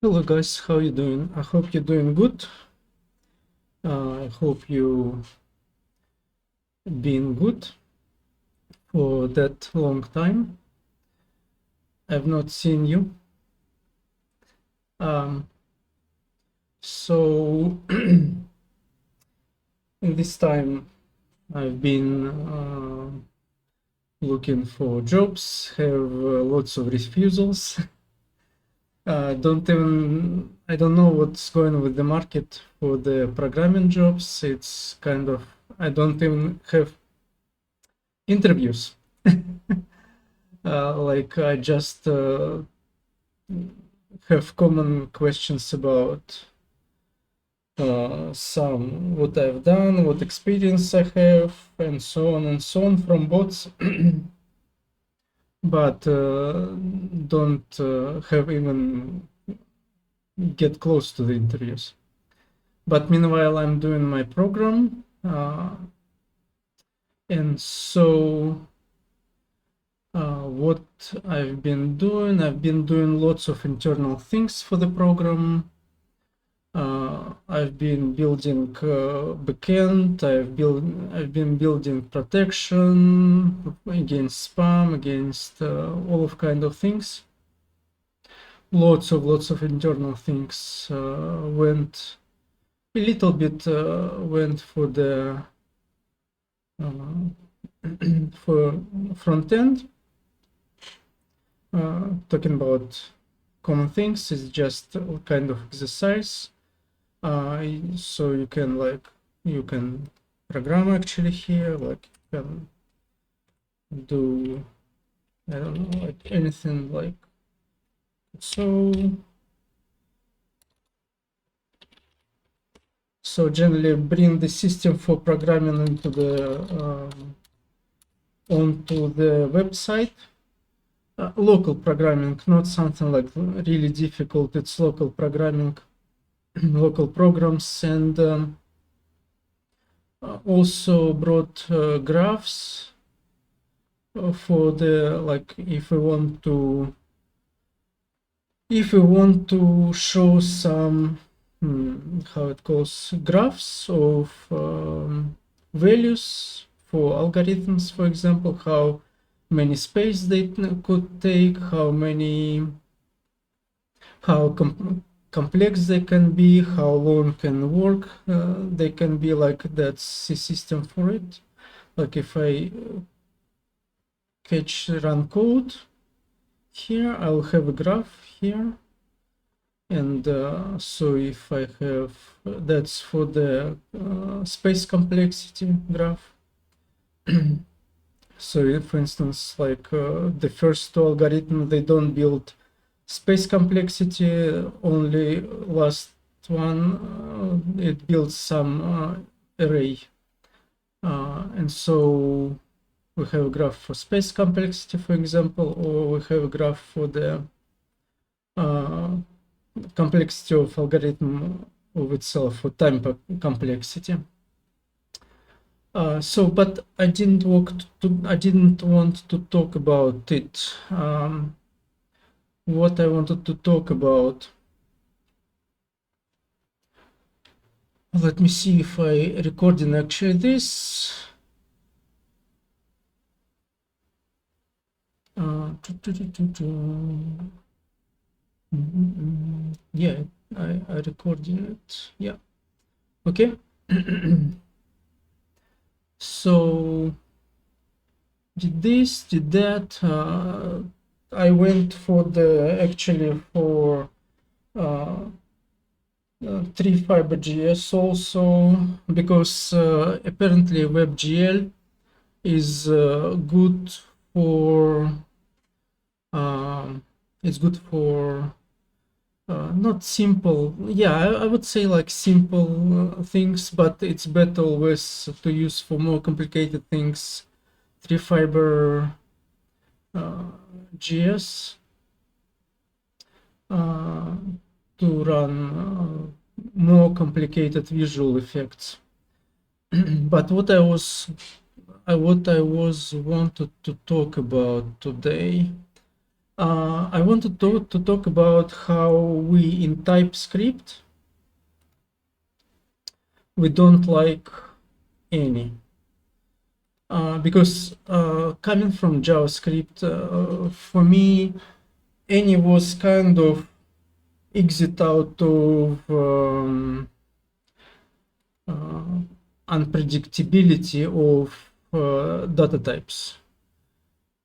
Hello guys, how you doing? I hope you're doing good. I hope you been good for that long time. I've not seen you. So in this time I've been looking for jobs, have lots of refusals. I don't know what's going on with the market for the programming jobs. It's kind of, I don't even have interviews. Like I just have common questions about some what I've done, what experience I have, and so on from bots, but don't have even get close to the interviews. But meanwhile, I'm doing my program, and so what I've been doing lots of internal things for the program. I've been building backend. I've been building protection against spam, against all of kind of things. Lots of internal things went a little bit went for the for front end. Talking about common things is just a kind of exercise. So you can program actually here, like you can do, I don't know, like anything like so. So generally bring the system for programming into the onto the website. Local programming, not something like really difficult. It's local programming, local programs, and also brought graphs for the, like, if we want to show some how it goes, graphs of values for algorithms, for example, how many space they could take, how complex they can be, how long can work they can be, like that's the system for it. Like if I catch run code here, I'll have a graph here, and so if I have, that's for the space complexity graph. So if, for instance, like the first two algorithms, they don't build space complexity, only last one it builds some array, and so we have a graph for space complexity, for example, or we have a graph for the complexity of algorithm of itself, for time complexity. So, but I didn't want to talk about it. What I wanted to talk about. Let me see if I recording actually this. Yeah, I recording it. Yeah. Okay. So did this, did that. I went for the actually for 3Fiber.js also, because apparently WebGL is good for it's good for not simple, yeah, I would say like simple things, but it's better always to use for more complicated things 3Fiber JS to run more complicated visual effects. But what I was wanted to talk about today I wanted to talk about how we in TypeScript we don't like any. Because coming from JavaScript, for me, any was kind of exit out of unpredictability of data types.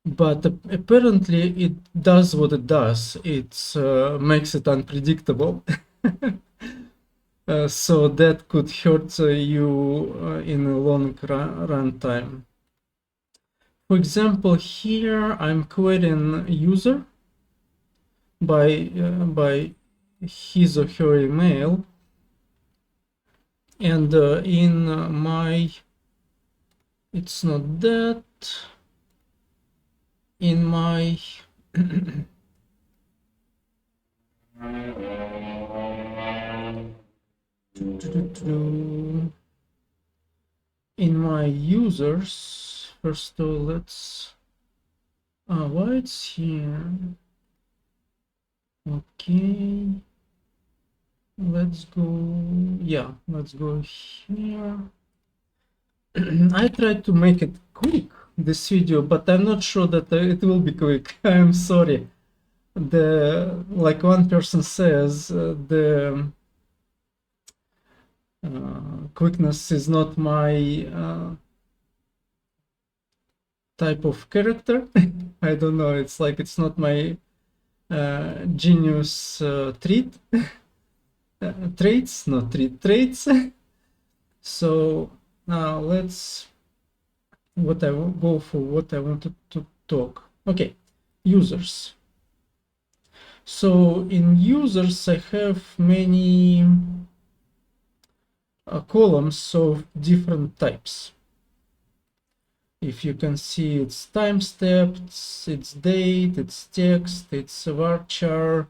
But apparently it does what it does. It makes it unpredictable. So that could hurt you in a long run time. For example, here I'm querying user by his or her email, and in my, it's not that, in my in my users, first of all, let's why it's here. Okay, let's go, yeah, let's go here. I tried to make it quick, this video, but I'm not sure that it will be quick. I'm sorry. Like one person says, the quickness is not my type of character. I don't know, it's like it's not my genius traits, not traits. So now let's what I will go for, what I wanted to talk. Okay, users. So in users I have many columns of different types. If you can see, it's timestamps, it's date, it's text, it's varchar,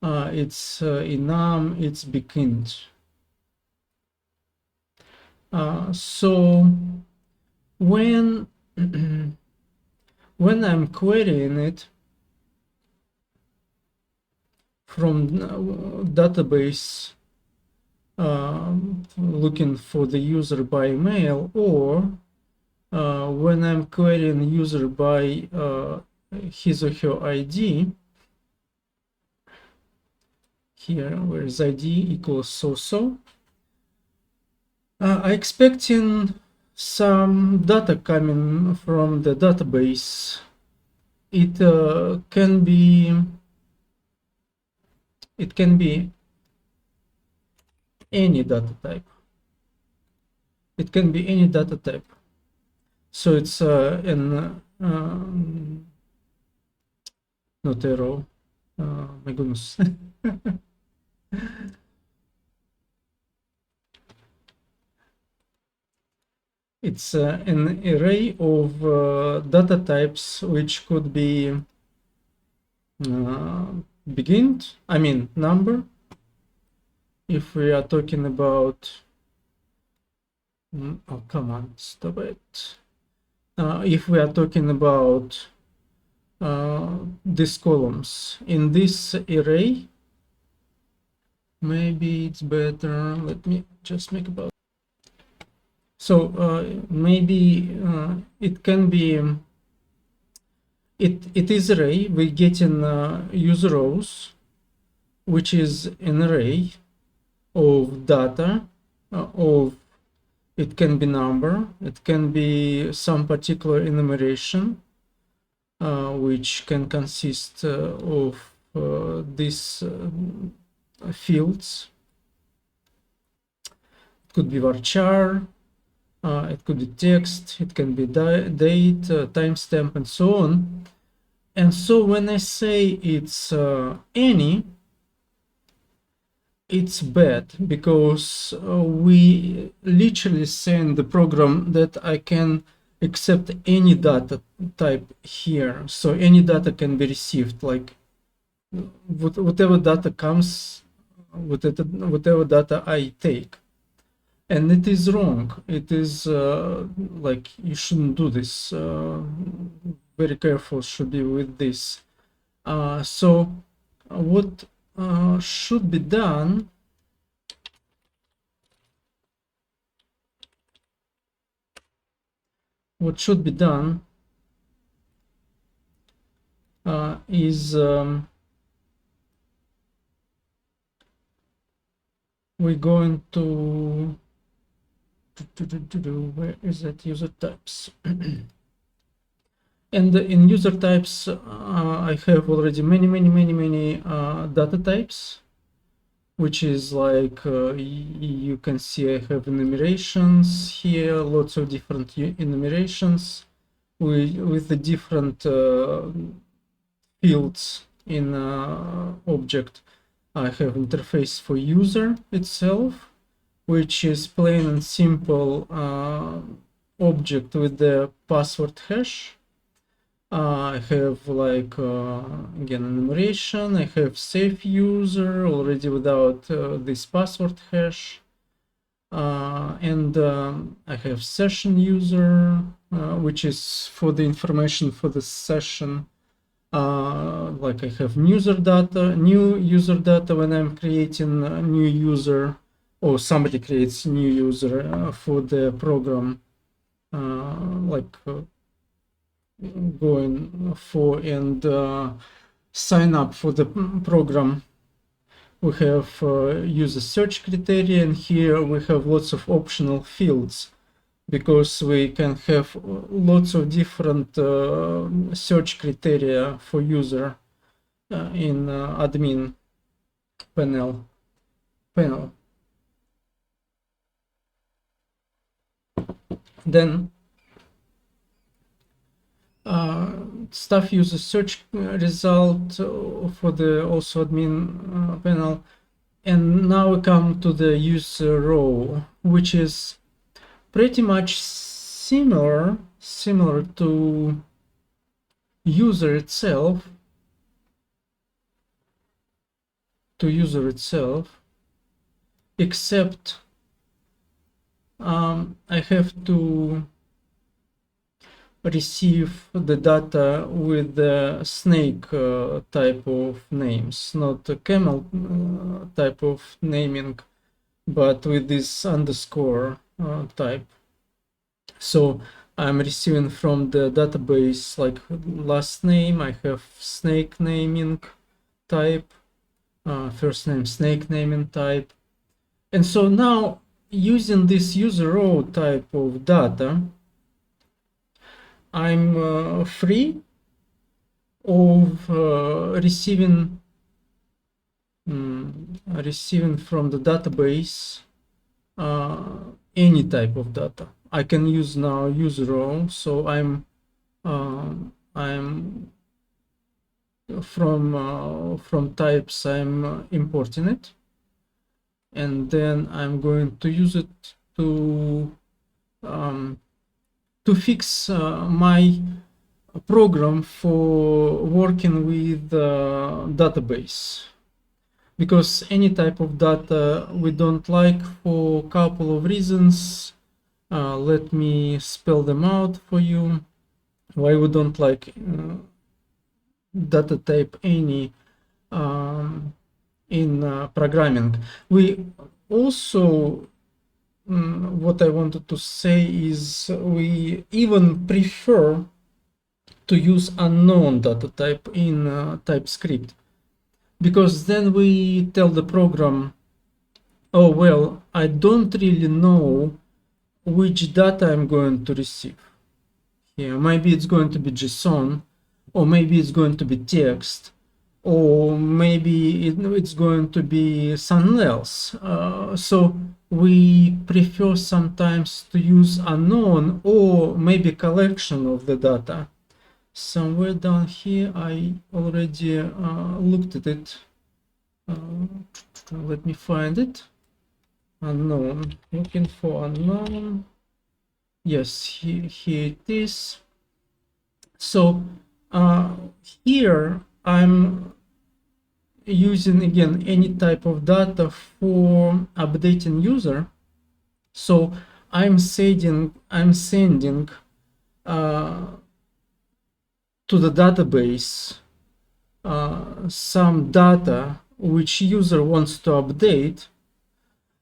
it's enum, it's begin. So when when I'm querying it from database, looking for the user by email, or when I'm querying user by his or her ID, here where is ID equals so, I expecting some data coming from the database. It can be any data type. It can be any data type. So it's not arrow. My goodness. It's an array of data types which could be number. If we are talking about, oh come on, stop it. If we are talking about these columns in this array, maybe it's better. Let me just make about. So maybe it can be. It is array. We get in user rows, which is an array of data of. It can be number. It can be some particular enumeration, which can consist of these fields. It could be varchar, it could be text, it can be date, timestamp, and so on. And so when I say it's any, it's bad, because we literally say in the program that I can accept any data type here. So any data can be received, like whatever data comes, whatever data I take. And it is wrong. It is like you shouldn't do this. Very careful should be with this. So what should be done is we're going to where is that user types? And in user types, I have already many data types, which is like you can see I have enumerations here, lots of different enumerations with the different fields in object. I have interface for user itself, which is plain and simple object with the password hash. I have like again enumeration. I have safe user already without this password hash, and I have session user, which is for the information for the session. Like I have new user data when I'm creating a new user, or somebody creates new user for the program, going for and sign up for the program. We have user search criteria, and here we have lots of optional fields because we can have lots of different search criteria for user in admin panel. Then staff user search result for the also admin panel. And now we come to the user row, which is pretty much similar to user itself, except I have to receive the data with the snake type of names, not a camel type of naming, but with this underscore type. So I'm receiving from the database like last name, I have snake naming type, first name snake naming type. And so now using this user row type of data, I'm free of receiving from the database any type of data. I can use now user row, so I'm from types I'm importing it, and then I'm going to use it to fix my program for working with database, because any type of data we don't like for a couple of reasons. Let me spell them out for you. Why we don't like data type any in programming. We also what I wanted to say is we even prefer to use unknown data type in TypeScript, because then we tell the program, oh well, I don't really know which data I'm going to receive here. Maybe it's going to be JSON, or maybe it's going to be text, or maybe it's going to be something else. So we prefer sometimes to use unknown or maybe collection of the data. Somewhere down here I already looked at it. Let me find it. Unknown, looking for unknown. Yes, here it is. So here I'm using again any type of data for updating user. So I'm sending to the database some data which user wants to update,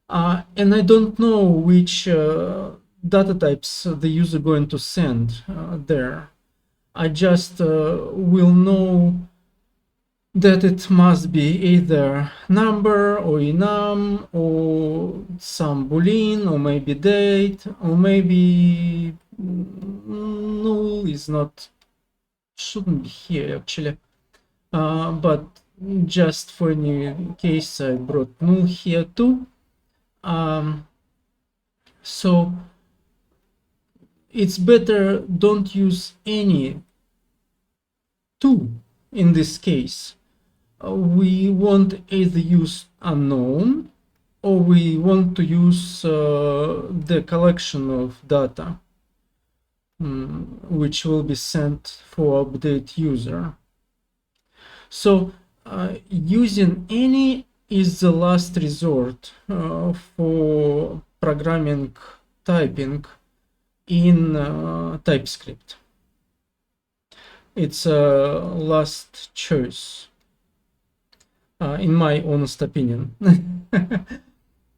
and I don't know which data types the user going to send there. I just will know that it must be either number or enum or some boolean or maybe date or maybe null is not, shouldn't be here actually, but just for any case I brought null here too. So it's better don't use any two in this case. We want either use unknown or we want to use the collection of data which will be sent for update user. So using any is the last resort for programming typing in TypeScript. It's a last choice, in my honest opinion.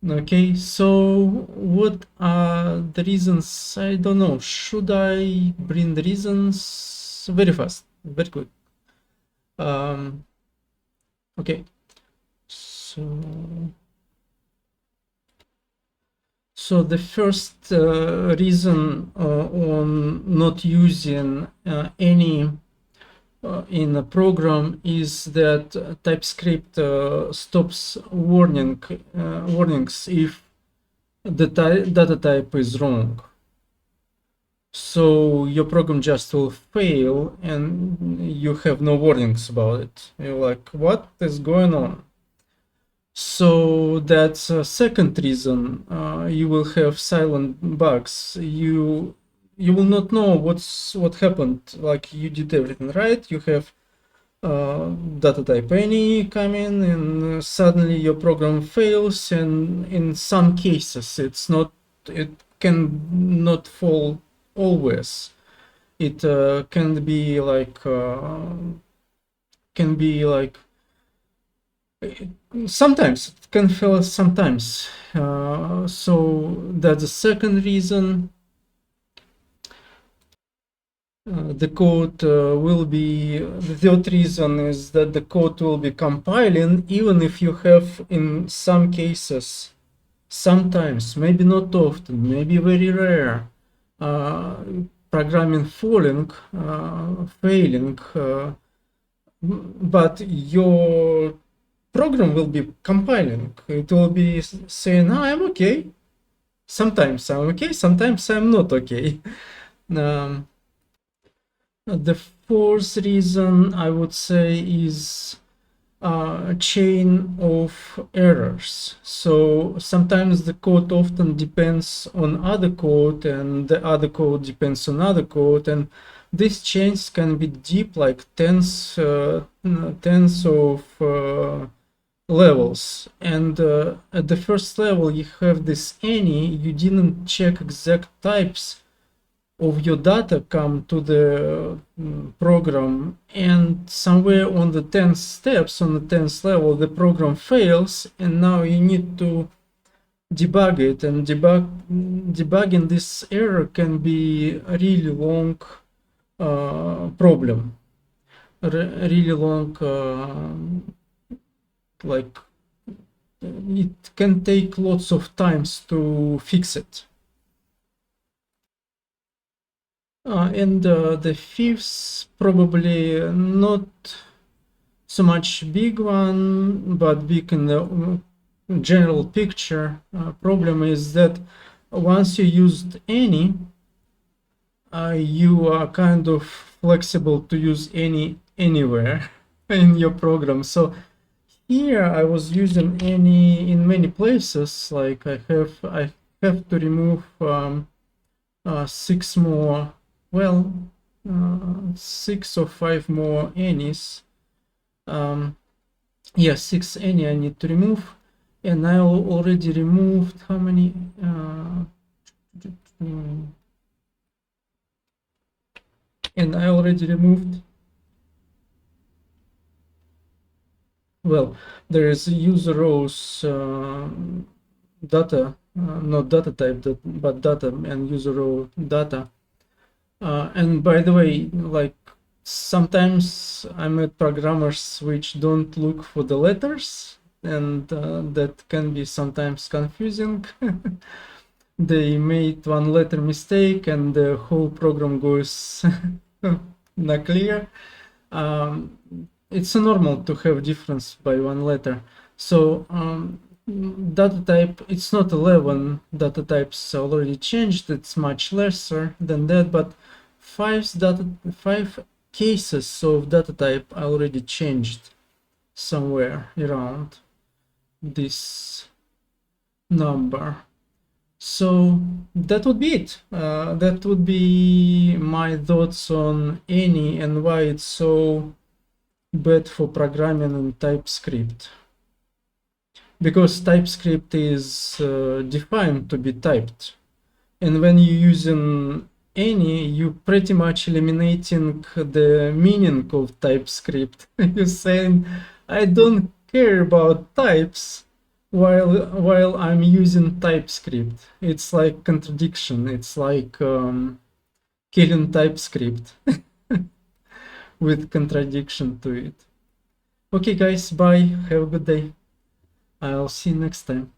Okay, so what are the reasons? I don't know. Should I bring the reasons very fast, very quick? Okay, so the first reason on not using any in a program is that TypeScript stops warnings if the data type is wrong. So your program just will fail and you have no warnings about it. You're like, what is going on? So that's a second reason. You will have silent bugs. You will not know what happened. Like you did everything right. You have data type any coming, and suddenly your program fails. And in some cases, it can not fall always. It can be like sometimes it can fail sometimes. So that's the second reason. The code will be, the third reason is that the code will be compiling even if you have in some cases, sometimes, maybe not often, maybe very rare, programming failing, but your program will be compiling. It will be saying, oh, I'm okay. Sometimes I'm okay, sometimes I'm not okay. The fourth reason I would say is a chain of errors. So sometimes the code often depends on other code and the other code depends on other code, and these chains can be deep, like tens of levels. And at the first level you have this any, you didn't check exact types of your data come to the program, and somewhere on the 10th steps, on the 10th level, the program fails, and now you need to debug it, and debugging this error can be a really long problem, really long, like it can take lots of times to fix it. And the fifth, probably not so much big one, but big in the general picture, problem is that once you used any, you are kind of flexible to use any anywhere in your program. So here I was using any in many places. Like I have to remove 6 more, well, 6 or 5 more any's. Yeah, 6 any I need to remove, and I already removed how many? And I already removed well, there is user rows data, not data type, but data and user row data. And by the way, like sometimes I met programmers which don't look for the letters, and that can be sometimes confusing. They made one letter mistake and the whole program goes not clear. Um, it's normal to have difference by one letter. So data type, it's not 11 data types already changed, it's much lesser than that, but five cases of data type already changed somewhere around this number. So that would be it. That would be my thoughts on any and why it's so bad for programming in TypeScript. Because TypeScript is defined to be typed. And when you're using any, you pretty much eliminating the meaning of TypeScript. You're saying, I don't care about types while I'm using TypeScript. It's like contradiction. It's like killing TypeScript with contradiction to it. Okay, guys, bye. Have a good day. I'll see you next time.